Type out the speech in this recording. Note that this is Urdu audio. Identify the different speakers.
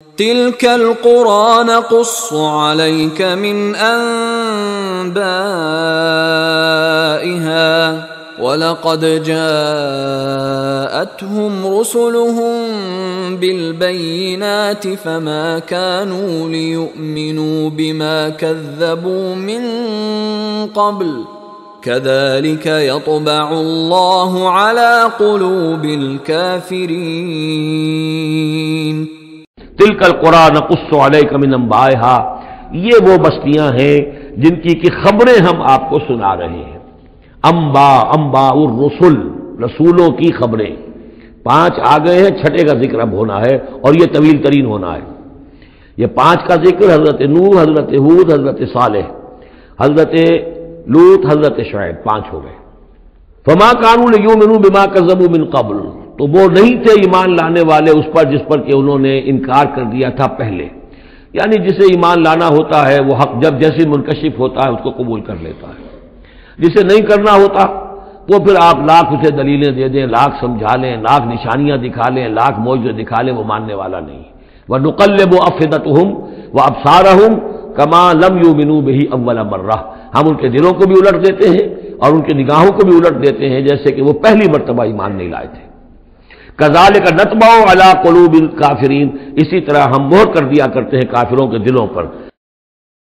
Speaker 1: تلك القرى نقص عليك من أنبائها ولقد جاءتهم رسلهم بالبينات فما كانوا ليؤمنوا بما كذبوا من قبل كذلك يطبع الله على قلوب الكافرين
Speaker 2: تلک القرى نقص علیک من انبائها، یہ وہ بستیاں ہیں جن کی خبریں ہم آپ کو سنا رہے ہیں۔ انباء الرسل، رسولوں کی خبریں 5 آ گئے ہیں، چھٹے کا ذکر اب ہونا ہے اور یہ طویل ترین ہونا ہے۔ یہ 5 کا ذکر حضرت نوح، حضرت ہود، حضرت صالح، حضرت لوط، حضرت شعیب، 5 ہو گئے۔ فما كانوا ليؤمنوا بما كذبوا من قبل، تو وہ نہیں تھے ایمان لانے والے اس پر جس پر کہ انہوں نے انکار کر دیا تھا پہلے، یعنی جسے ایمان لانا ہوتا ہے وہ حق جب جیسے منکشف ہوتا ہے اس کو قبول کر لیتا ہے، جسے نہیں کرنا ہوتا وہ پھر آپ لاکھ اسے دلیلیں دے دیں، لاکھ سمجھا لیں، لاکھ نشانیاں دکھا لیں، لاکھ معجزے دکھا لیں، وہ ماننے والا نہیں۔ وَنُقَلِّبُ أَفْئِدَتَهُمْ وَأَبْصَارَهُمْ كَمَا لَمْ يُؤْمِنُوا بِهِ أَوَّلَ مَرَّةٍ، ہم ان کے دلوں کو بھی الٹ دیتے ہیں اور ان کی نگاہوں کو بھی الٹ دیتے ہیں جیسے کہ وہ پہلی مرتبہ ایمان نہیں لائے تھے۔ کذالک نطبع علی قلوب الکافرین، اسی طرح ہم مہر کر دیا کرتے ہیں کافروں کے دلوں پر۔